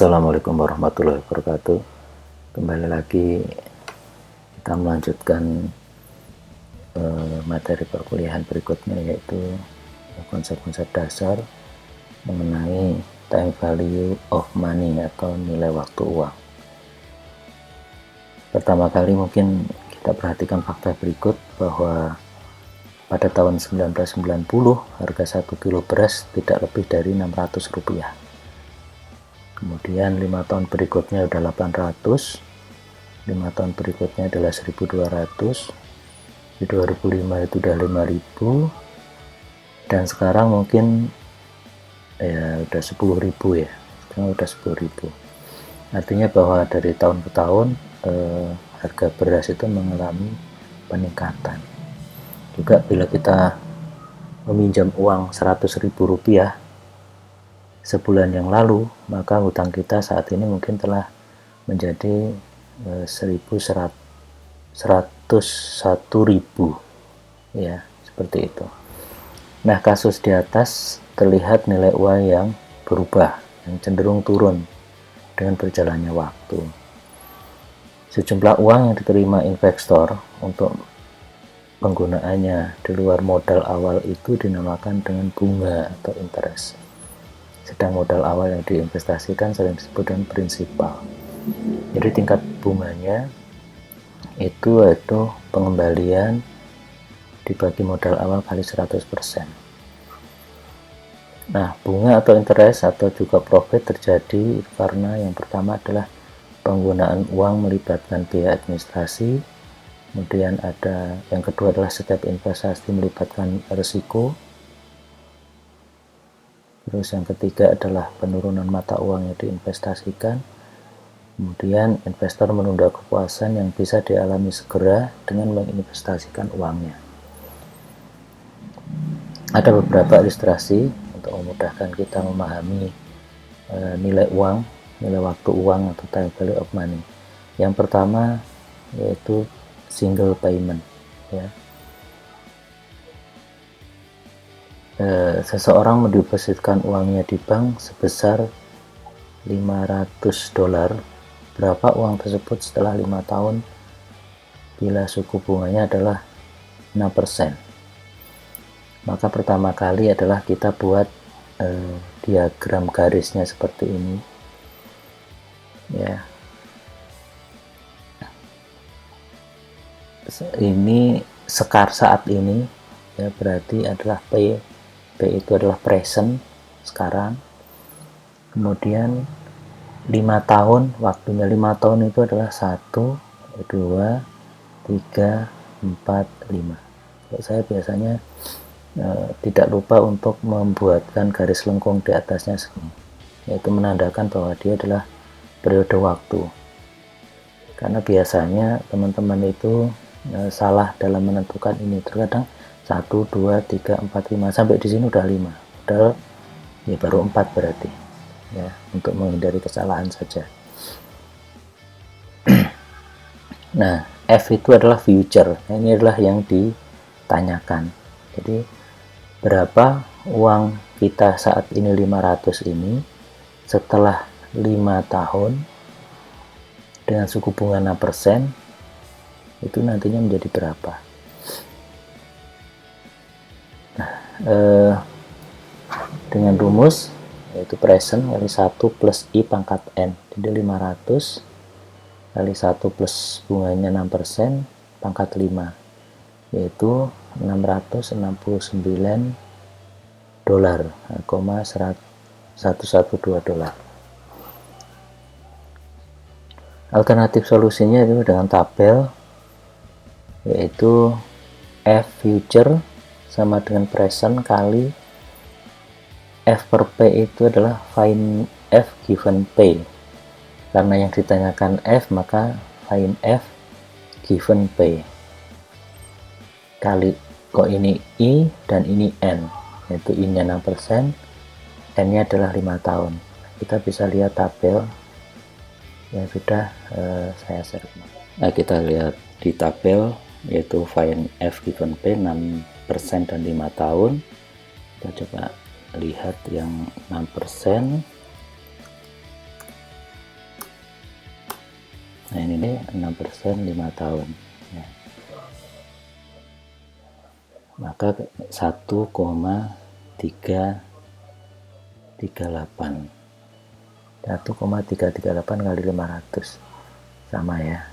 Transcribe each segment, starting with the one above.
Assalamualaikum warahmatullahi wabarakatuh. Kembali lagi kita melanjutkan materi perkuliahan berikutnya, yaitu konsep-konsep dasar mengenai time value of money atau nilai waktu uang. Pertama kali mungkin kita perhatikan fakta berikut bahwa pada tahun 1990 harga 1 kilo beras tidak lebih dari Rp600. Kemudian 5 tahun berikutnya udah 800, 5 tahun berikutnya adalah 1200, di 2005 itu udah 5000, dan sekarang mungkin ya udah 10.000 ya, sekarang udah 10.000. Artinya bahwa dari tahun ke tahun harga beras itu mengalami peningkatan. Juga bila kita meminjam uang Rp100.000 sebulan yang lalu, maka hutang kita saat ini mungkin telah menjadi 101.000 ya, seperti itu. Nah, kasus di atas terlihat nilai uang yang berubah, yang cenderung turun dengan berjalannya waktu. Sejumlah uang yang diterima investor untuk penggunaannya di luar modal awal itu dinamakan dengan bunga atau interest. Sedang modal awal yang diinvestasikan sering disebut dengan prinsipal. Jadi tingkat bunganya itu yaitu pengembalian dibagi modal awal kali 100%. Nah, bunga atau interest atau juga profit terjadi karena yang pertama adalah penggunaan uang melibatkan biaya administrasi, kemudian ada yang kedua adalah setiap investasi melibatkan risiko, terus yang ketiga adalah penurunan mata uang yang diinvestasikan, kemudian investor menunda kepuasan yang bisa dialami segera dengan menginvestasikan uangnya. Ada beberapa ilustrasi untuk memudahkan kita memahami nilai uang, nilai waktu uang atau time value of money. Yang pertama yaitu single payment ya. Seseorang mendepositkan uangnya di bank sebesar $500. Berapa uang tersebut setelah 5 tahun bila suku bunganya adalah 6%? Maka pertama kali adalah kita buat diagram garisnya seperti ini ya. Ini sekar saat ini ya, berarti adalah P itu adalah present sekarang. Kemudian 5 tahun, waktunya 5 tahun itu adalah 1, 2, 3, 4, 5. Saya biasanya tidak lupa untuk membuatkan garis lengkung di atasnya segini, yaitu menandakan bahwa dia adalah periode waktu. Karena biasanya teman-teman itu salah dalam menentukan ini. Terkadang 1, 2, 3, 4, 5 sampai di sini udah 5, padahal ya baru 4 berarti ya, untuk menghindari kesalahan saja. Nah, F itu adalah future. Nah, ini adalah yang ditanyakan. Jadi berapa uang kita saat ini 500 ini setelah 5 tahun dengan suku bunga 6% itu nantinya menjadi berapa? Nah, dengan rumus yaitu present kali 1 plus I pangkat N, jadi 500 kali 1 plus bunganya 6% pangkat 5, yaitu $669,112. Alternatif solusinya itu dengan tabel, yaitu F future sama dengan present kali F per P itu adalah find F given P. Karena yang ditanyakan F, maka find F given P. Kali kok ini I dan ini N, yaitu I nya 6%, N nya adalah 5 tahun. Kita bisa lihat tabel yang sudah saya share. Nah, kita lihat di tabel, yaitu find F given P 6% dan 5 tahun. Kita coba lihat yang 6%. Nah ini 6% 5 tahun ya. Maka 1,338 kali 500 sama ya,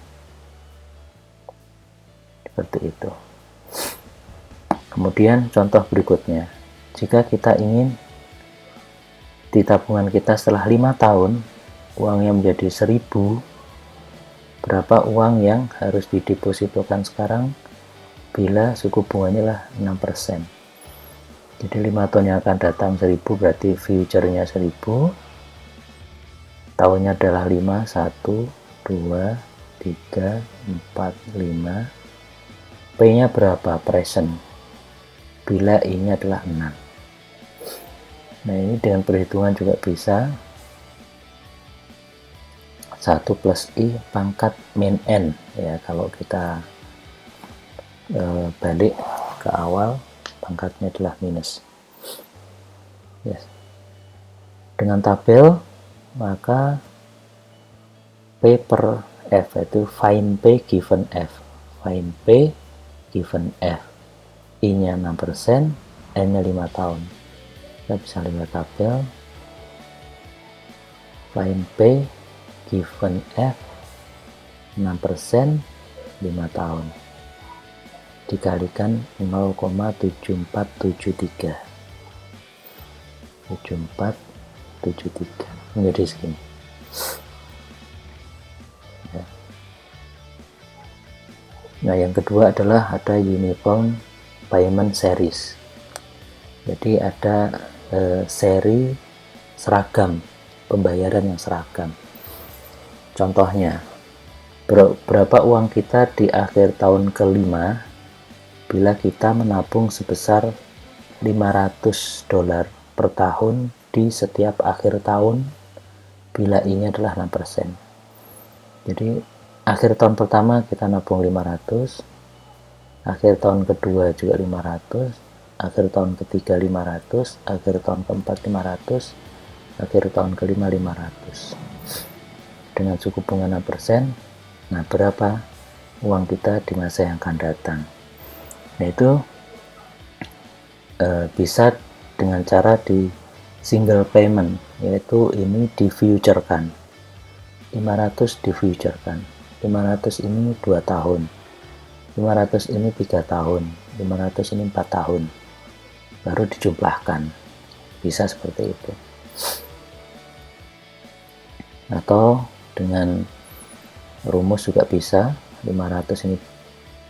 seperti itu. Kemudian contoh berikutnya, jika kita ingin di tabungan kita setelah 5 tahun uangnya menjadi 1000, berapa uang yang harus didepositokan sekarang bila suku bunganya lah 6%. Jadi 5 tahun yang akan datang 1000, berarti future-nya 1000, tahunnya adalah 5, 1, 2, 3, 4, 5. P-nya berapa? Present. Bila ini adalah 6. Nah ini dengan perhitungan juga bisa. 1 plus I pangkat min N ya, kalau kita balik ke awal pangkatnya adalah minus. Yes. Dengan tabel maka P per F itu find P given F. Find P given F. I-nya 6%, N-nya 5 tahun. Kita bisa lihat tabel. Find P given F 6%, 5 tahun. Dikalikan 0,7473. 7473 menjadi segini. Ya. Nah yang kedua adalah ada uniform payment series. Jadi ada seri seragam, pembayaran yang seragam. Contohnya, berapa uang kita di akhir tahun kelima bila kita menabung sebesar $500 per tahun di setiap akhir tahun bila ini adalah 6%. Jadi akhir tahun pertama kita nabung 500, akhir tahun kedua juga 500, akhir tahun ketiga 500, akhir tahun keempat 500, akhir tahun kelima 500. Dengan suku bunga 6%, nah berapa uang kita di masa yang akan datang? Nah itu bisa dengan cara di single payment, yaitu ini di future-kan. 500 di future-kan. 500 ini 2 tahun. 500 ini 3 tahun. 500 ini 4 tahun. Baru dijumlahkan. Bisa seperti itu. Atau dengan rumus juga bisa. 500 ini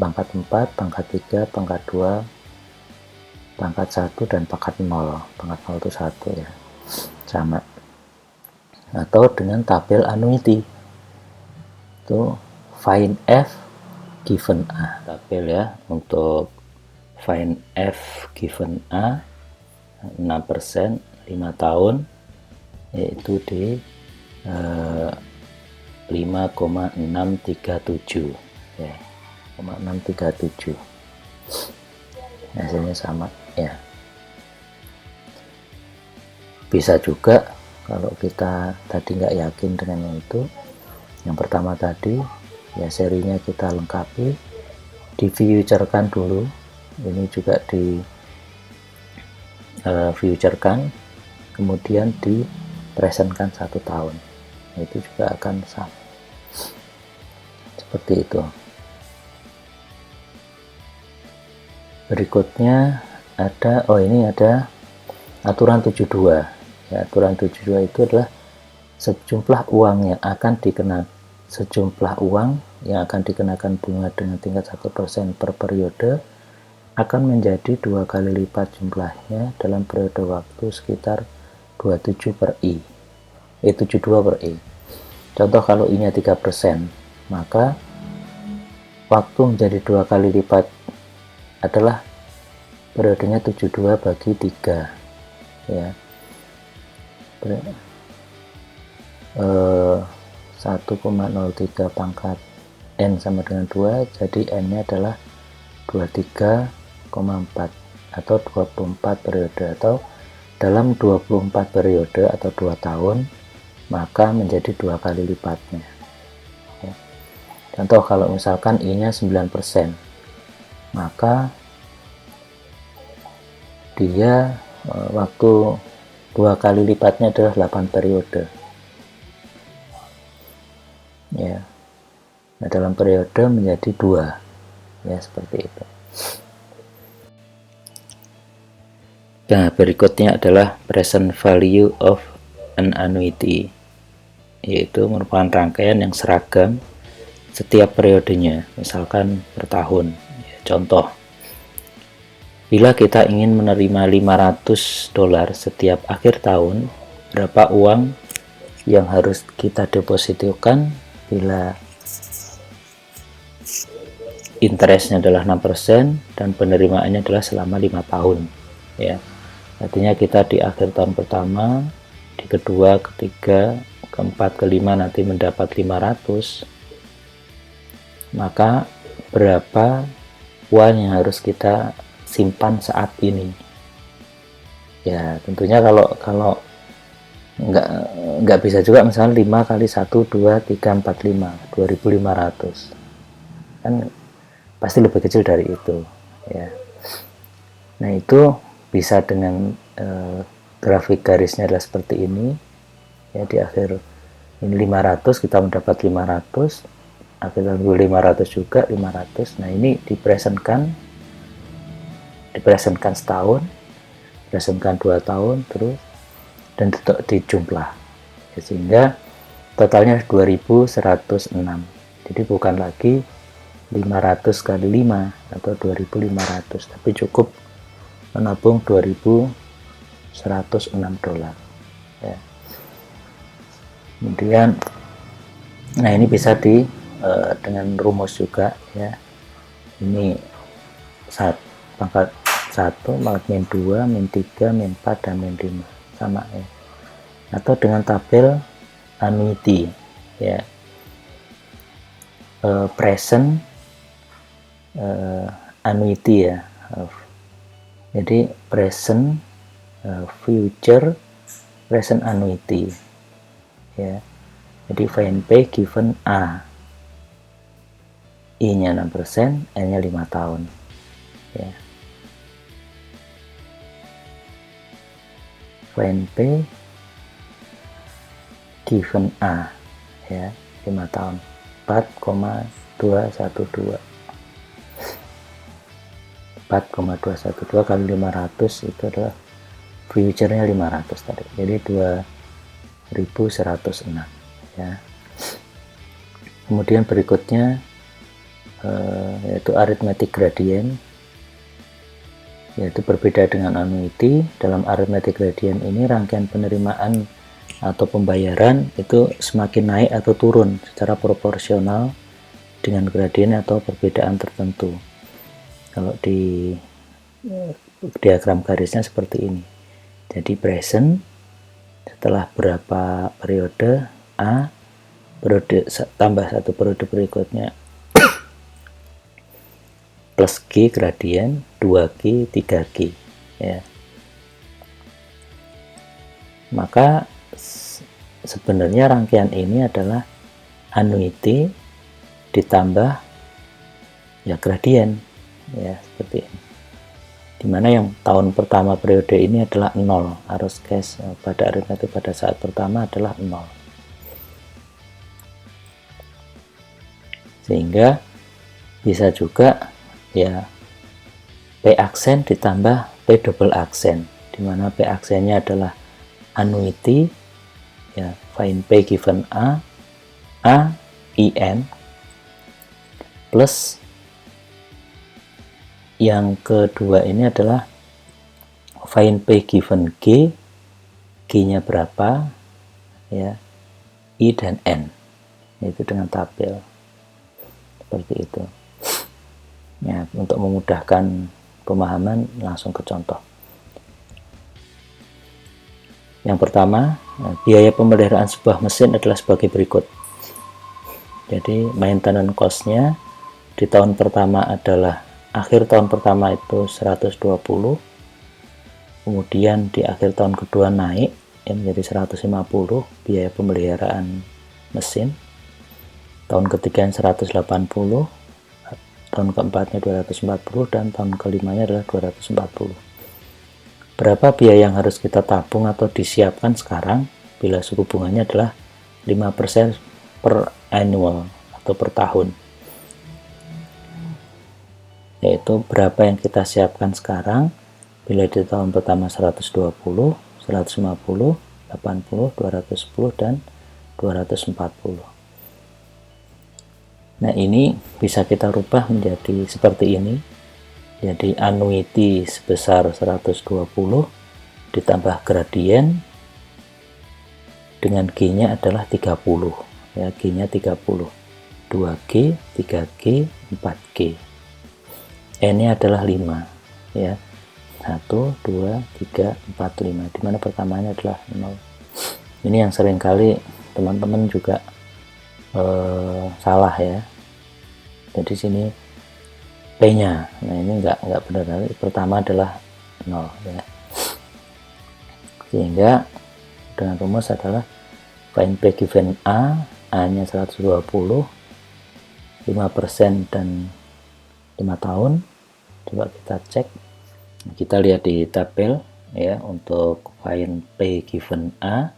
pangkat 4, pangkat 3, pangkat 2, pangkat 1, dan pangkat 0. Pangkat 0 itu 1 ya. Sama. Atau dengan tabel annuity. Itu find F given A. Tabel ya untuk find F given A 6%, 5 tahun, yaitu di 5,637 ya, 5,637. Hasilnya sama ya. Bisa juga kalau kita tadi nggak yakin dengan yang itu, yang pertama tadi ya serinya kita lengkapi, di future-kan dulu, ini juga di future-kan, kemudian di present-kan 1 tahun, itu juga akan sama seperti itu. Berikutnya ada, ini ada aturan 72 ya. Aturan 72 itu adalah sejumlah uang yang akan dikenakan bunga dengan tingkat 1% per periode akan menjadi 2 kali lipat jumlahnya dalam periode waktu sekitar 27 per I. 72 per I. Contoh kalau I-nya 3%, maka waktu menjadi 2 kali lipat adalah periodenya 72 bagi 3 ya. 1,03 pangkat N sama dengan 2, jadi N nya adalah 23,4 atau 24 periode, atau dalam 24 periode atau 2 tahun maka menjadi 2 kali lipatnya ya. Contoh kalau misalkan I-nya 9%, maka dia waktu 2 kali lipatnya adalah 8 periode. Ya. Nah, dalam periode menjadi 2. Ya, seperti itu. Nah, berikutnya adalah present value of an annuity, yaitu merupakan rangkaian yang seragam setiap periodenya, misalkan per tahun. Ya, contoh, bila kita ingin menerima $500 setiap akhir tahun, berapa uang yang harus kita depositokan bila interestnya adalah 6% dan penerimaannya adalah selama 5 tahun. Ya, artinya kita di akhir tahun pertama, di kedua, ketiga, keempat, kelima nanti mendapat 500, maka berapa uang yang harus kita simpan saat ini. Ya, tentunya kalau nggak bisa juga misalnya 5 kali 1 2 3 4 5 2.500, kan pasti lebih kecil dari itu ya. Nah, itu bisa dengan grafik garisnya adalah seperti ini ya. Di akhir ini 500 kita mendapat 500, akhir tahun 500 juga 500. Nah, ini dipresentkan setahun, dipresentkan 2 tahun terus, dan dijumlah ya, sehingga totalnya 2106. Jadi bukan lagi 500 kali 5 atau 2500, tapi cukup menabung $2.106 ya. Kemudian nah, ini bisa dengan rumus juga ya. Ini pangkat 1 pangkat min 2 min 3 min 4 dan min 5 sama ya. Atau dengan tabel annuity ya, present annuity ya. Jadi present, future, present annuity ya. Jadi find P given A, I-nya 6%, N-nya 5 tahun ya. Find P given A ya, 5 tahun, 4,212 kali 500 itu adalah future-nya 500 tadi, jadi 2106 ya. Kemudian berikutnya yaitu arithmetic gradient, yaitu berbeda dengan annuity. Dalam arithmetic gradient ini rangkaian penerimaan atau pembayaran itu semakin naik atau turun secara proporsional dengan gradien atau perbedaan tertentu. Kalau di diagram garisnya seperti ini. Jadi present setelah berapa periode A, periode tambah satu periode berikutnya plus G gradien, 2G, 3G ya. Maka sebenarnya rangkaian ini adalah annuity ditambah ya gradien ya, seperti ini. Dimana yang tahun pertama periode ini adalah 0, arus cash pada aritmetik pada saat pertama adalah 0. Sehingga bisa juga ya P aksen ditambah P double aksen, dimana P aksennya adalah annuity ya, find P given A, IN, plus yang kedua ini adalah find P given G, G-nya berapa ya, I dan N, itu dengan tabel seperti itu ya. Untuk memudahkan pemahaman langsung ke contoh. Yang pertama, biaya pemeliharaan sebuah mesin adalah sebagai berikut. Jadi maintenance cost-nya di tahun pertama adalah, akhir tahun pertama itu 120, kemudian di akhir tahun kedua naik ya menjadi 150 biaya pemeliharaan mesin. tahun ketiganya 180, tahun keempatnya 240, dan tahun kelimanya adalah 240. Berapa biaya yang harus kita tabung atau disiapkan sekarang bila suku bunganya adalah 5% per annual atau per tahun? Yaitu berapa yang kita siapkan sekarang bila di tahun pertama 120, 150, 80, 210, dan 240. Nah, ini bisa kita rubah menjadi seperti ini. Jadi annuity sebesar 120 ditambah gradien dengan G-nya adalah 30. Ya, G-nya 30. 2G, 3G, 4G. N-nya adalah 5. Ya. 1, 2, 3, 4, 5. Dimana pertamanya adalah 0. Ini yang seringkali teman-teman juga salah ya. Jadi sini P-nya, nah ini enggak benar. Pertama adalah 0 ya. Sehingga dengan rumus adalah find P given A-nya 120, 5% dan 5 tahun. Coba kita cek. Kita lihat di tabel ya, untuk find P given A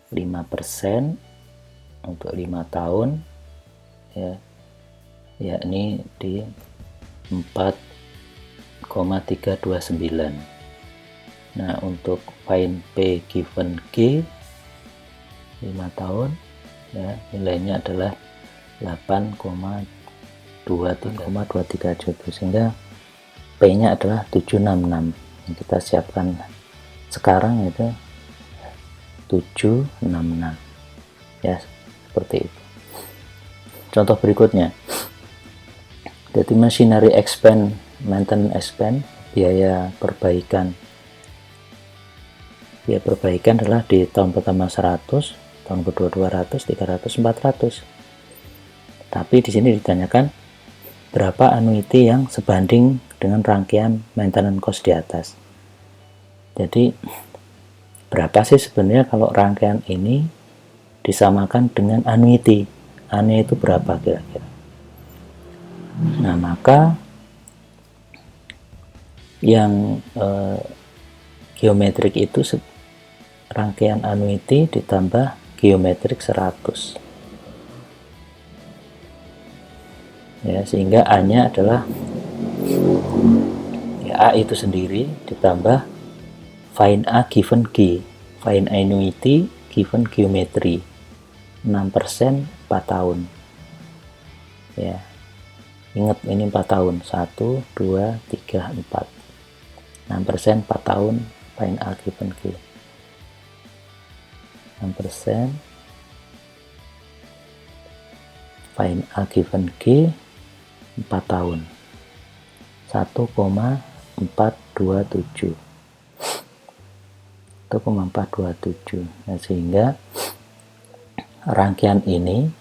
5% untuk 5 tahun ya, yakni di 4,329. Nah, untuk find P given G 5 tahun ya, nilainya adalah 8,237 juta, sehingga P nya adalah 766. yang kita siapkan sekarang itu 766 ya, seperti itu. Contoh berikutnya, jadi machinery expense, maintenance expense, biaya perbaikan adalah di tahun pertama 100, tahun kedua 200, 300, 400. Tapi di sini ditanyakan berapa annuity yang sebanding dengan rangkaian maintenance cost di atas. Jadi berapa sih sebenarnya kalau rangkaian ini disamakan dengan annuity? Annuity itu berapa kira-kira? Nah, maka yang geometrik itu rangkaian annuity ditambah geometrik 100 ya, sehingga A nya adalah ya, A itu sendiri ditambah find A given G, find annuity given geometry 6% 4 tahun ya, ingat ini 4 tahun, 1, 2, 3, 4, 6% 4 tahun, find A given G 6%, find A given G 4 tahun, 1,427. Nah, sehingga rangkaian ini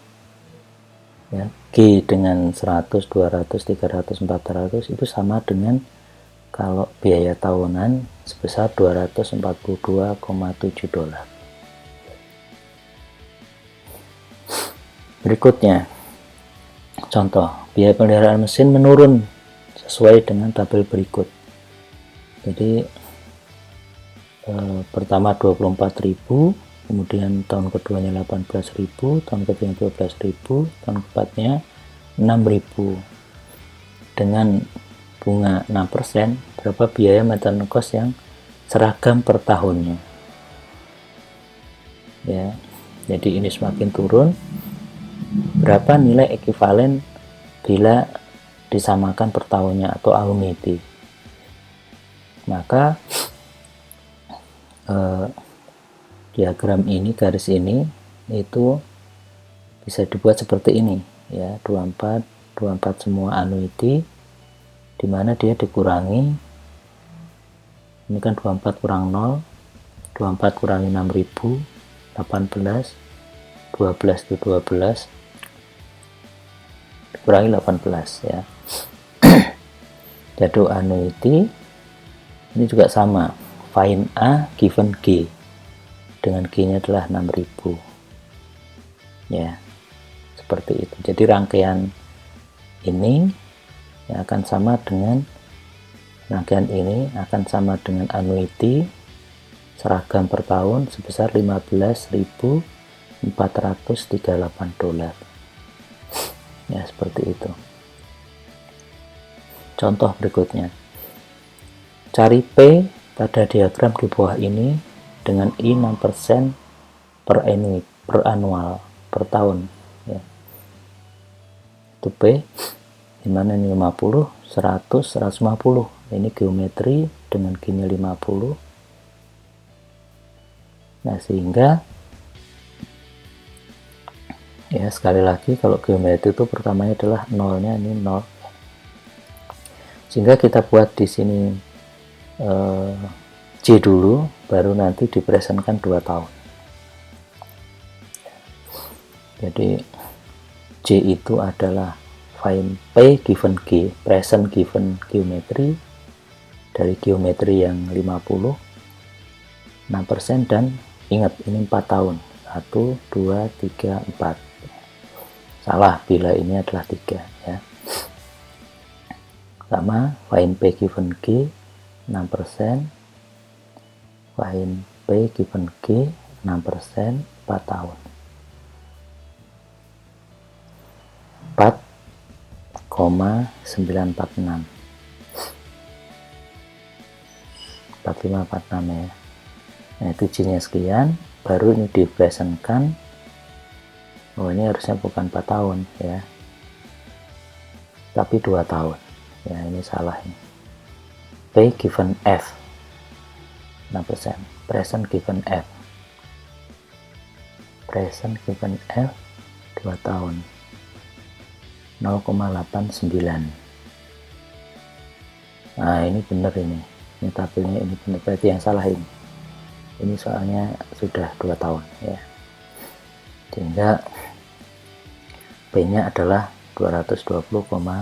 ya, G dengan 100, 200, 300, 400 itu sama dengan kalau biaya tahunan sebesar $242,7. Berikutnya, contoh biaya pemeliharaan mesin menurun sesuai dengan tabel berikut. Jadi pertama 24.000, kemudian tahun keduanya 18.000, tahun ketiganya 12.000, tahun keempatnya 6.000. Dengan bunga 6%, berapa biaya maintenance cost yang seragam per tahunnya ya. Jadi ini semakin turun, berapa nilai ekivalen bila disamakan per tahunnya atau annuity. Maka diagram ini, garis ini itu bisa dibuat seperti ini ya, 24 semua annuity, dimana dia dikurangi, ini kan 24 kurang 0, 24 kurangi 6.000, 18, 12 itu 12, dikurangi 18 ya. Jadi annuity ini juga sama, find A given G, dengan G nya adalah 6.000 ya, seperti itu. Jadi rangkaian ini yang akan sama dengan annuity seragam per tahun sebesar $15.438. Ya, seperti itu. Contoh berikutnya. Cari P pada diagram di bawah ini dengan I 6% per annual per tahun. Ya. Itu P, dimana ini 50, 100, 150. Ini geometri dengan G-nya 50. Nah, sehingga ya sekali lagi kalau geometri itu pertamanya adalah nolnya, ini 0. Sehingga kita buat di sini J dulu, baru nanti dipresentkan 2 tahun. Jadi J itu adalah find P given G, present given geometri, dari geometri yang 50, 6%, dan ingat ini 4 tahun, 1, 2, 3, 4. Salah bila ini adalah 3 ya. Sama find P given G 6%, find P given G 6%, 4 tahun. 4,946 4546 ya. Nah, itu J-nya sekian, baru ini dipresentkan. Oh, ini harusnya bukan 4 tahun ya, tapi 2 tahun. Ya, ini salah ini. P given F 6%, present given F 2 tahun 0,89. Nah, ini benar ini tabelnya, ini benar, berarti yang salah ini soalnya sudah 2 tahun ya, sehingga P nya adalah $220,05.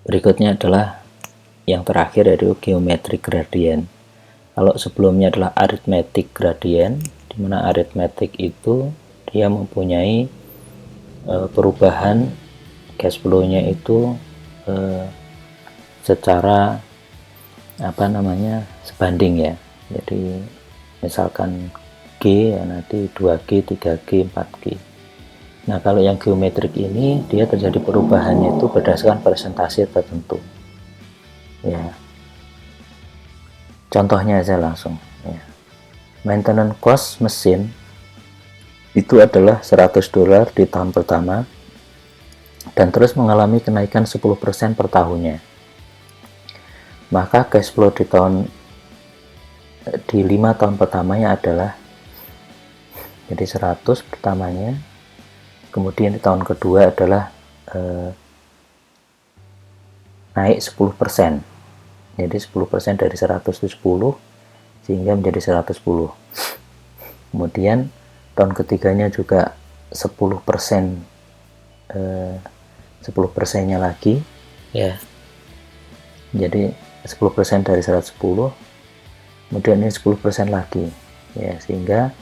Berikutnya adalah yang terakhir, yaitu geometric gradient. Kalau sebelumnya adalah arithmetic gradient, di mana arithmetic itu dia mempunyai perubahan cash flow-nya itu secara sebanding ya. Jadi misalkan G ya nanti 2G, 3G, 4G. Nah, kalau yang geometrik ini dia terjadi perubahannya itu berdasarkan persentase tertentu. Ya. Contohnya aja langsung ya. Maintenance cost mesin itu adalah $100 di tahun pertama dan terus mengalami kenaikan 10% per tahunnya. Maka cash flow di 5 tahun pertamanya adalah jadi 100 pertamanya, kemudian di tahun kedua adalah naik 10%. Jadi 10% dari 100 itu 10, sehingga menjadi 110. Kemudian tahun ketiganya juga 10%, 10%-nya lagi ya. Jadi 10% dari 110, kemudian ini 10% lagi ya, sehingga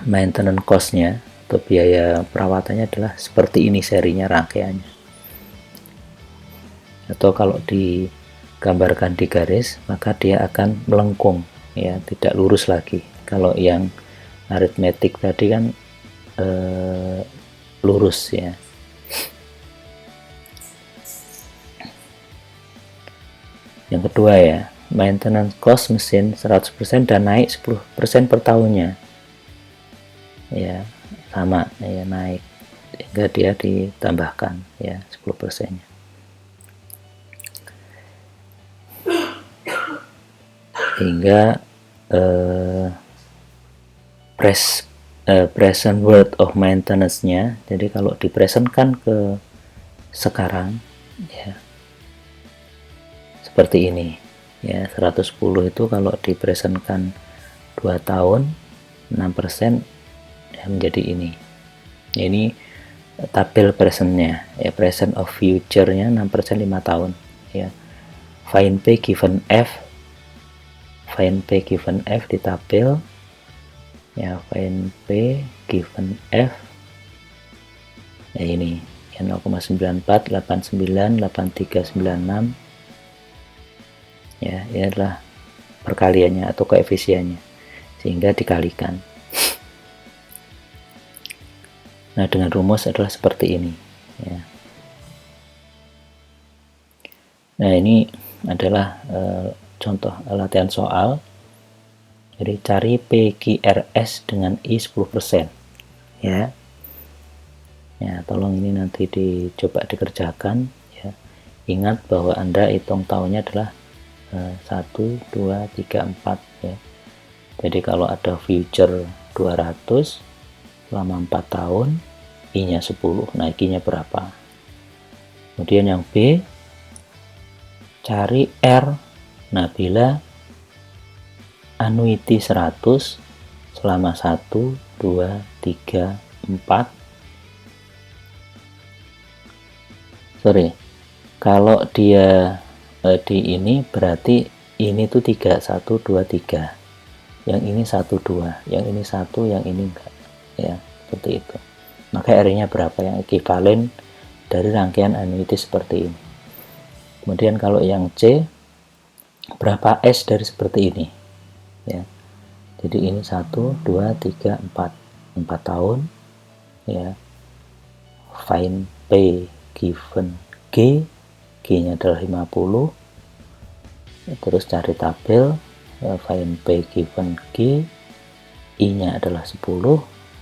maintenance cost-nya atau biaya perawatannya adalah seperti ini serinya, rangkaiannya. Atau kalau digambarkan di garis, maka dia akan melengkung ya, tidak lurus lagi. Kalau yang arithmetic tadi kan lurus ya. Yang kedua ya, maintenance cost mesin 100% dan naik 10% per tahunnya. Ya, sama ya, naik sehingga dia ditambahkan ya 10%-nya. Hingga present worth of maintenance-nya, jadi kalau dipresentkan ke sekarang ya seperti ini ya, 110 itu kalau dipresentkan 2 tahun 6% ya, menjadi ini. Ini tabel presentnya ya, present of future-nya 6% 5 tahun ya. Find P given F find P given F di tabel ya, find P given F ya, ini ya 0,94, 89, 8396 ya, ini adalah perkaliannya atau koefisiennya, sehingga dikalikan. Nah, dengan rumus adalah seperti ini ya. Nah, ini adalah contoh latihan soal. Jadi cari PQRS dengan I 10% ya. Ya, tolong ini nanti dicoba dikerjakan ya. Ingat bahwa Anda hitung tahunnya adalah 1, 2, 3, 4 ya. Jadi kalau ada future 200 selama 4 tahun, I-nya 10, nah I-nya berapa? Kemudian yang B, cari R. Nah, bila annuity 100 selama 1, 2, 3, 4. Sorry, kalau dia di ini berarti ini tuh 3, 1, 2, 3. Yang ini 1, 2, yang ini 1, yang ini enggak. Ya, seperti itu. Maka R-nya berapa yang ekuivalen dari rangkaian annuity seperti ini. Kemudian kalau yang C, berapa S dari seperti ini ya. Jadi ini 1, 2, 3, 4 tahun ya. Find P given G, G-nya adalah 50. Terus cari tabel, find P given G, I-nya adalah 10,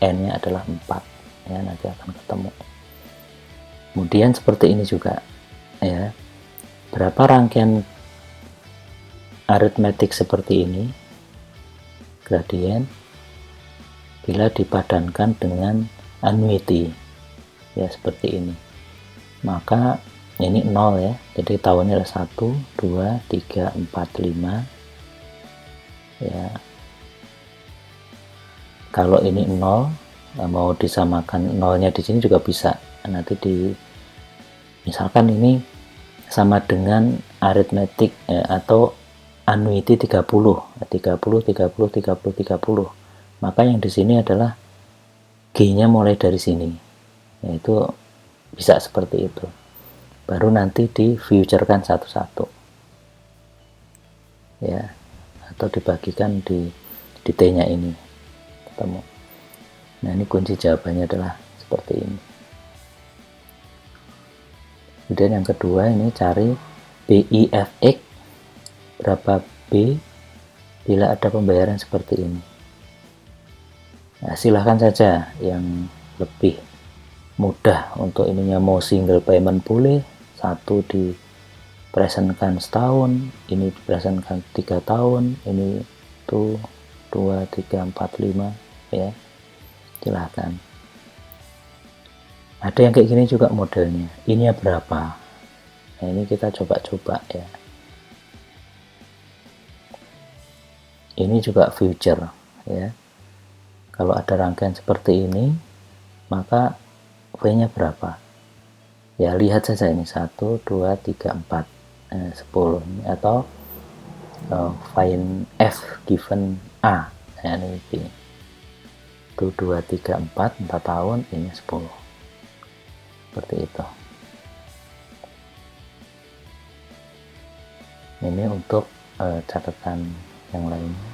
N-nya adalah 4 ya, nanti akan ketemu. Kemudian seperti ini juga ya, berapa rangkaian aritmetik seperti ini gradien bila dipadankan dengan annuity ya, seperti ini. Maka ini 0 ya, jadi tahunnya adalah 1, 2, 3, 4, 5 ya. Kalau ini 0 mau disamakan nolnya di sini juga bisa. Nanti misalkan ini sama dengan aritmetik atau annuity 30, 30, 30, 30, 30. Maka yang di sini adalah G-nya mulai dari sini. Yaitu bisa seperti itu. Baru nanti di future-kan satu-satu. Ya, atau dibagikan di T-nya ini. Ketemu. Nah, ini kunci jawabannya adalah seperti ini. Kemudian yang kedua ini cari BIFX, berapa B bila ada pembayaran seperti ini. Nah, silahkan saja yang lebih mudah untuk ininya, mau single payment boleh, satu dipresentkan setahun, ini dipresentkan 3 tahun, ini tuh 2, 3, 4, 5 ya, silahkan. Ada yang kayak gini juga modelnya, ini ya berapa. Nah, ini kita coba-coba ya. Ini juga future ya. Kalau ada rangkaian seperti ini, maka V-nya berapa? Ya, lihat saja ini 1, 2, 3, 4, 10 atau find F given A. Nah, ini B. 1, 2, 3, 4 tahun, ini 10. Seperti itu. Ini untuk catatan yang lainnya.